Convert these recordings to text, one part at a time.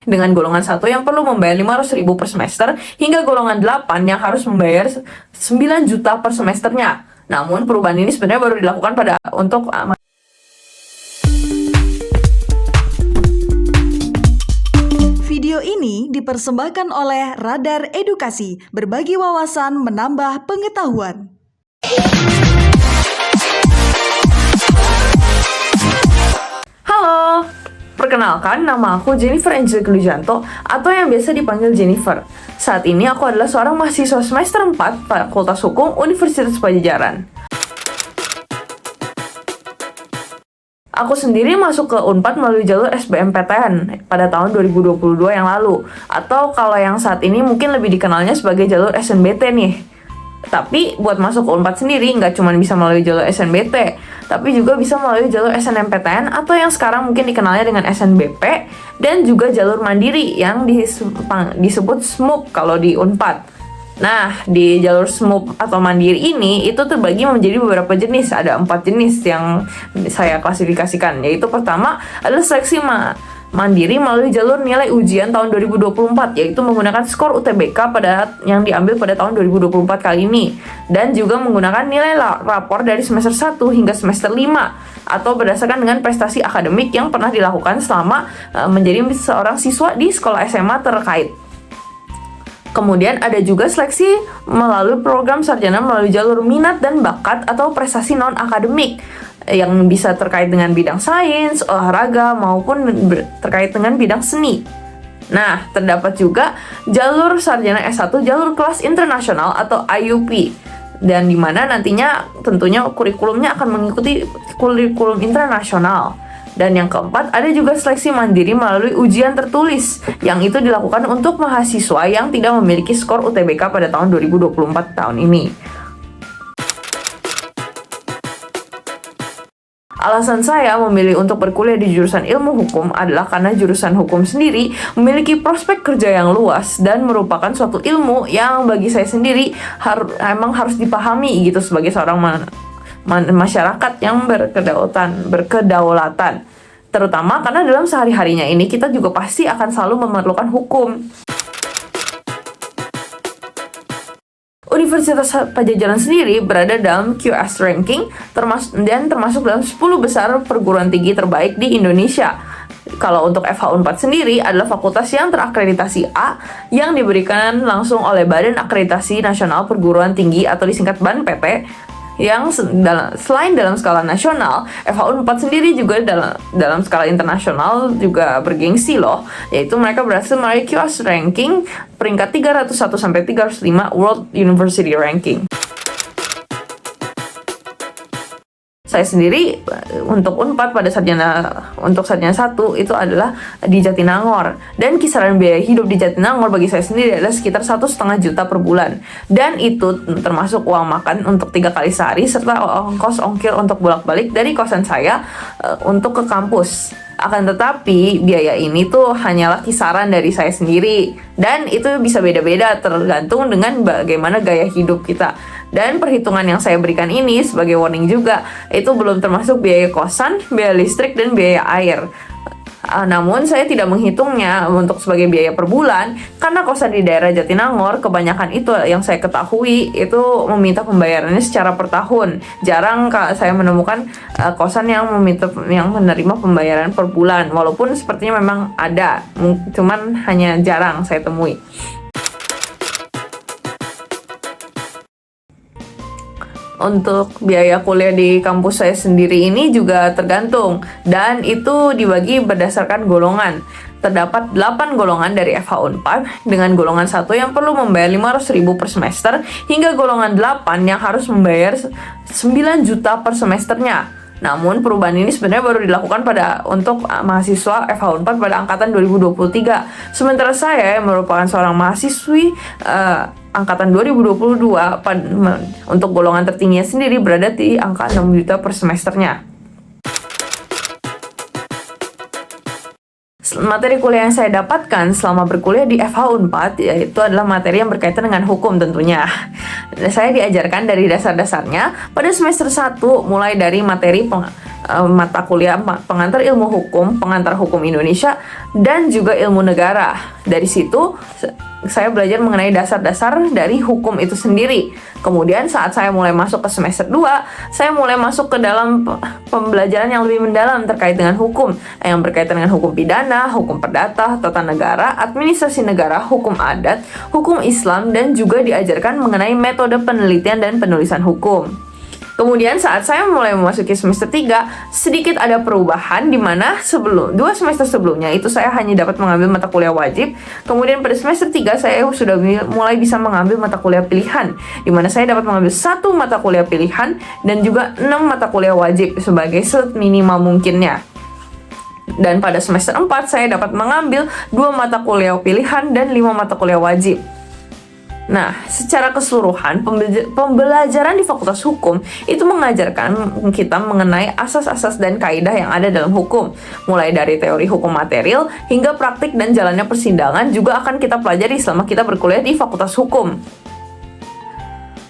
dengan golongan 1 yang perlu membayar 500.000 per semester, hingga golongan 8 yang harus membayar 9 juta per semesternya. Namun perubahan ini sebenarnya baru dilakukan untuk Video ini dipersembahkan oleh Radar Edukasi, berbagi wawasan menambah pengetahuan. Halo, perkenalkan nama aku Jennifer Angel Klujanto atau yang biasa dipanggil Jennifer. Saat ini aku adalah seorang mahasiswa semester 4 Fakultas Hukum Universitas Padjadjaran. Aku sendiri masuk ke Unpad melalui jalur SBMPTN pada tahun 2022 yang lalu, atau kalau yang saat ini mungkin lebih dikenalnya sebagai jalur SNBT nih. Tapi buat masuk ke Unpad sendiri nggak cuma bisa melalui jalur SNBT, tapi juga bisa melalui jalur SNMPTN atau yang sekarang mungkin dikenalnya dengan SNBP, dan juga jalur mandiri yang disebut SMUP kalau di Unpad. Nah, di jalur SMUP atau mandiri ini itu terbagi menjadi beberapa jenis. Ada 4 jenis yang saya klasifikasikan, yaitu pertama adalah seleksi mandiri melalui jalur nilai ujian tahun 2024, yaitu menggunakan skor UTBK yang diambil pada tahun 2024 kali ini, dan juga menggunakan nilai rapor dari semester 1 hingga semester 5 atau berdasarkan dengan prestasi akademik yang pernah dilakukan selama menjadi seorang siswa di sekolah SMA terkait. Kemudian ada juga seleksi melalui program sarjana melalui jalur minat dan bakat atau prestasi non-akademik yang bisa terkait dengan bidang sains, olahraga, maupun terkait dengan bidang seni. Nah, terdapat juga jalur sarjana S1 jalur kelas internasional atau IUP, dan di mana nantinya tentunya kurikulumnya akan mengikuti kurikulum internasional. Dan yang keempat, ada juga seleksi mandiri melalui ujian tertulis, yang itu dilakukan untuk mahasiswa yang tidak memiliki skor UTBK pada tahun 2024 tahun ini. Alasan saya memilih untuk berkuliah di jurusan ilmu hukum adalah karena jurusan hukum sendiri memiliki prospek kerja yang luas dan merupakan suatu ilmu yang bagi saya sendiri emang harus dipahami gitu sebagai seorang masyarakat yang berkedaulatan, terutama karena dalam sehari-harinya ini kita juga pasti akan selalu memerlukan hukum. Universitas Padjadjaran sendiri berada dalam QS ranking termasuk dalam 10 besar perguruan tinggi terbaik di Indonesia. Kalau untuk FH Unpad sendiri adalah fakultas yang terakreditasi A yang diberikan langsung oleh Badan Akreditasi Nasional Perguruan Tinggi atau disingkat BANPT, yang selain dalam skala nasional, FH Unpad sendiri juga dalam skala internasional juga bergengsi loh, yaitu mereka berhasil meraih QS ranking peringkat 301 sampai 305 World University Ranking. Saya sendiri untuk Unpad pada sarjana 1 itu adalah di Jatinangor, dan kisaran biaya hidup di Jatinangor bagi saya sendiri adalah sekitar 1,5 juta per bulan, dan itu termasuk uang makan untuk 3 kali sehari serta ongkir untuk bolak-balik dari kosan saya untuk ke kampus. Akan tetapi biaya ini tuh hanyalah kisaran dari saya sendiri, dan itu bisa beda-beda tergantung dengan bagaimana gaya hidup kita. Dan perhitungan yang saya berikan ini sebagai warning juga, itu belum termasuk biaya kosan, biaya listrik, dan biaya air. Namun saya tidak menghitungnya untuk sebagai biaya per bulan, karena kosan di daerah Jatinangor kebanyakan itu yang saya ketahui itu meminta pembayarannya secara per tahun. Jarang saya menemukan kosan yang menerima pembayaran per bulan, walaupun sepertinya memang ada, cuman hanya jarang saya temui. Untuk biaya kuliah di kampus saya sendiri ini juga tergantung, dan itu dibagi berdasarkan golongan. Terdapat 8 golongan dari FH Unpad dengan golongan 1 yang perlu membayar 500.000 per semester, hingga golongan 8 yang harus membayar 9 juta per semesternya. Namun perubahan ini sebenarnya baru dilakukan untuk mahasiswa FH Unpad pada angkatan 2023. Sementara saya yang merupakan seorang mahasiswi angkatan 2022 untuk golongan tertingginya sendiri berada di angka 6 juta per semesternya. Materi kuliah yang saya dapatkan selama berkuliah di FH Unpad yaitu adalah materi yang berkaitan dengan hukum tentunya. Saya diajarkan dari dasar-dasarnya pada semester 1 mulai dari materi mata kuliah pengantar ilmu hukum, pengantar hukum Indonesia, dan juga ilmu negara. Dari situ saya belajar mengenai dasar-dasar dari hukum itu sendiri. Kemudian saat saya mulai masuk ke semester 2, saya mulai masuk ke dalam pembelajaran yang lebih mendalam terkait dengan hukum, yang berkaitan dengan hukum pidana, hukum perdata, tata negara, administrasi negara, hukum adat, hukum Islam, dan juga diajarkan mengenai metode penelitian dan penulisan hukum. Kemudian saat saya mulai memasuki semester 3, sedikit ada perubahan di mana 2 semester sebelumnya itu saya hanya dapat mengambil mata kuliah wajib. Kemudian pada semester 3 saya sudah mulai bisa mengambil mata kuliah pilihan, di mana saya dapat mengambil 1 mata kuliah pilihan dan juga 6 mata kuliah wajib sebagai seminimal mungkinnya. Dan pada semester 4 saya dapat mengambil 2 mata kuliah pilihan dan 5 mata kuliah wajib. Nah, secara keseluruhan, pembelajaran di Fakultas Hukum itu mengajarkan kita mengenai asas-asas dan kaidah yang ada dalam hukum. Mulai dari teori hukum material hingga praktik dan jalannya persidangan juga akan kita pelajari selama kita berkuliah di Fakultas Hukum.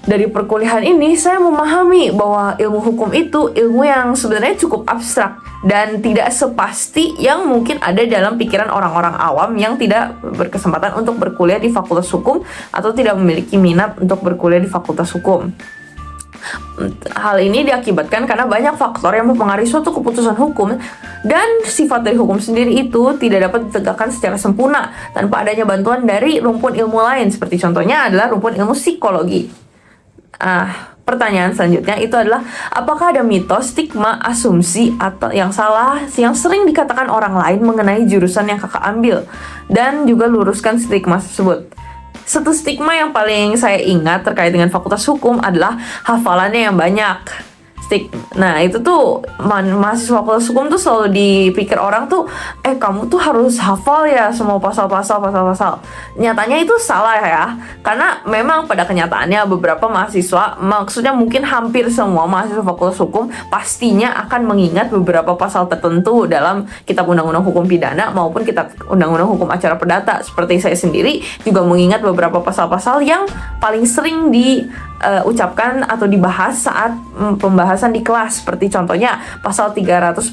Dari perkuliahan ini, saya memahami bahwa ilmu hukum itu ilmu yang sebenarnya cukup abstrak dan tidak sepasti yang mungkin ada dalam pikiran orang-orang awam yang tidak berkesempatan untuk berkuliah di Fakultas Hukum atau tidak memiliki minat untuk berkuliah di Fakultas Hukum. Hal ini diakibatkan karena banyak faktor yang mempengaruhi suatu keputusan hukum, dan sifat dari hukum sendiri itu tidak dapat ditegakkan secara sempurna tanpa adanya bantuan dari rumpun ilmu lain, seperti contohnya adalah rumpun ilmu psikologi. Pertanyaan selanjutnya itu adalah, apakah ada mitos, stigma, asumsi atau yang salah yang sering dikatakan orang lain mengenai jurusan yang kakak ambil, dan juga luruskan stigma tersebut. Satu stigma yang paling saya ingat terkait dengan Fakultas Hukum adalah hafalannya yang banyak. Nah, itu tuh mahasiswa Fakultas Hukum tuh selalu dipikir orang tuh, kamu tuh harus hafal ya semua pasal-pasal. Nyatanya itu salah ya, karena memang pada kenyataannya beberapa mahasiswa, maksudnya mungkin hampir semua mahasiswa Fakultas Hukum pastinya akan mengingat beberapa pasal tertentu dalam Kitab Undang-Undang Hukum Pidana maupun Kitab Undang-Undang Hukum Acara Perdata. Seperti saya sendiri juga mengingat beberapa pasal-pasal yang paling sering diucapkan atau dibahas saat pembahasan di kelas, seperti contohnya pasal 340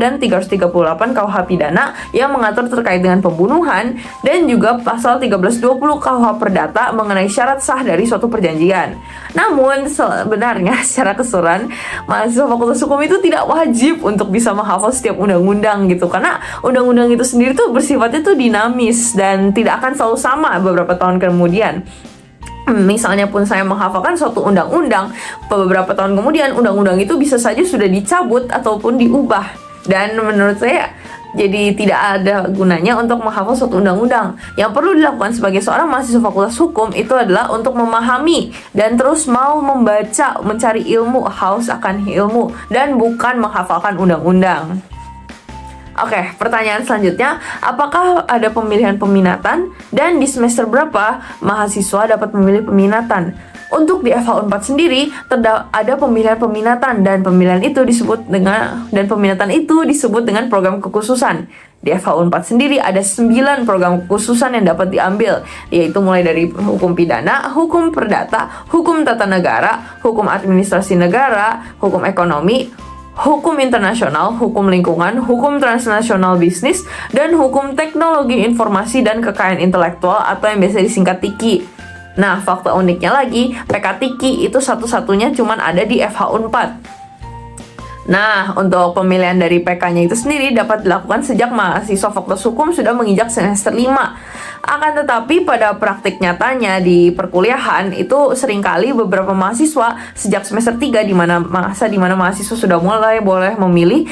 dan 338 KUH Pidana yang mengatur terkait dengan pembunuhan, dan juga pasal 1320 KUH Perdata mengenai syarat sah dari suatu perjanjian. Namun sebenarnya secara keseluruhan mahasiswa Fakultas Hukum itu tidak wajib untuk bisa menghafal setiap undang-undang gitu, karena undang-undang itu sendiri tuh bersifatnya tuh dinamis dan tidak akan selalu sama beberapa tahun kemudian. Misalnya pun saya menghafalkan suatu undang-undang, beberapa tahun kemudian undang-undang itu bisa saja sudah dicabut ataupun diubah. Dan menurut saya, jadi tidak ada gunanya untuk menghafal suatu undang-undang. Yang perlu dilakukan sebagai seorang mahasiswa Fakultas Hukum itu adalah untuk memahami dan terus mau membaca, mencari ilmu, haus akan ilmu, dan bukan menghafalkan undang-undang. Oke, pertanyaan selanjutnya, apakah ada pemilihan peminatan dan di semester berapa mahasiswa dapat memilih peminatan? Untuk di FH 4 sendiri ada pemilihan peminatan, dan peminatan itu disebut dengan program kekhususan. Di FH 4 sendiri ada 9 program kekhususan yang dapat diambil, yaitu mulai dari hukum pidana, hukum perdata, hukum tata negara, hukum administrasi negara, hukum ekonomi, hukum internasional, hukum lingkungan, hukum transnasional bisnis, dan hukum teknologi informasi dan kekayaan intelektual atau yang biasa disingkat TIKI. Nah, fakta uniknya lagi, PK TIKI itu satu-satunya cuman ada di FH 4. Nah, untuk pemilihan dari PK-nya itu sendiri dapat dilakukan sejak mahasiswa Fakultas Hukum sudah menginjak semester 5. Akan tetapi pada praktik nyatanya di perkuliahan itu seringkali beberapa mahasiswa sejak semester 3 di mana mahasiswa sudah mulai boleh memilih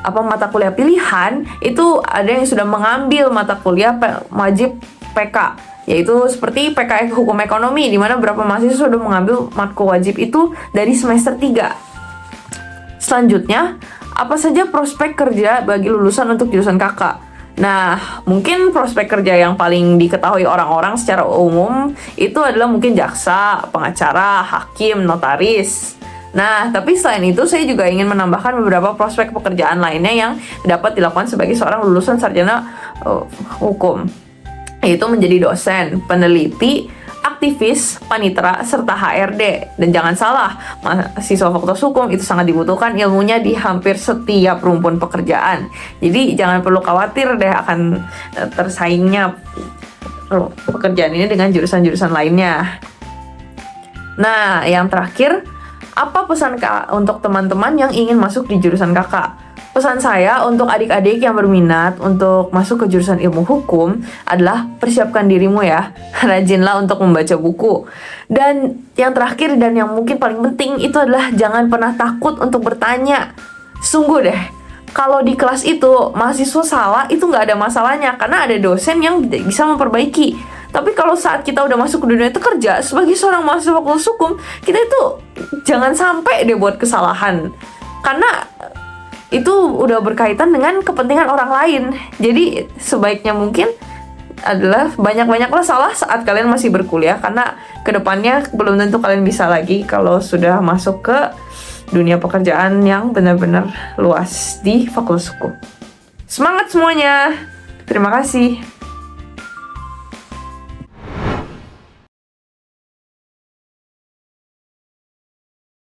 mata kuliah pilihan, itu ada yang sudah mengambil mata kuliah wajib PK, yaitu seperti PK Hukum Ekonomi, di mana beberapa mahasiswa sudah mengambil matkul wajib itu dari semester 3. Selanjutnya, apa saja prospek kerja bagi lulusan untuk jurusan kakak? Nah, mungkin prospek kerja yang paling diketahui orang-orang secara umum itu adalah mungkin jaksa, pengacara, hakim, notaris. Nah, tapi selain itu saya juga ingin menambahkan beberapa prospek pekerjaan lainnya yang dapat dilakukan sebagai seorang lulusan sarjana hukum, yaitu menjadi dosen, peneliti, aktivis, panitera, serta HRD. Dan jangan salah, mahasiswa Fakultas Hukum itu sangat dibutuhkan ilmunya di hampir setiap rumpun pekerjaan. Jadi jangan perlu khawatir deh akan tersaingnya pekerjaan ini dengan jurusan-jurusan lainnya. Nah, yang terakhir, apa pesan Kak untuk teman-teman yang ingin masuk di jurusan Kakak? Pesan saya untuk adik-adik yang berminat untuk masuk ke jurusan ilmu hukum adalah persiapkan dirimu ya. Rajinlah untuk membaca buku. Dan yang terakhir dan yang mungkin paling penting itu adalah jangan pernah takut untuk bertanya. Sungguh deh, kalau di kelas itu mahasiswa salah itu nggak ada masalahnya karena ada dosen yang bisa memperbaiki. Tapi kalau saat kita udah masuk ke dunia itu kerja sebagai seorang mahasiswa fakultas hukum, kita itu jangan sampai deh buat kesalahan. Karena itu udah berkaitan dengan kepentingan orang lain. Jadi sebaiknya mungkin adalah banyak-banyaklah salah saat kalian masih berkuliah, karena kedepannya belum tentu kalian bisa lagi kalau sudah masuk ke dunia pekerjaan yang benar-benar luas di Fakultas Hukum. Semangat semuanya. Terima kasih.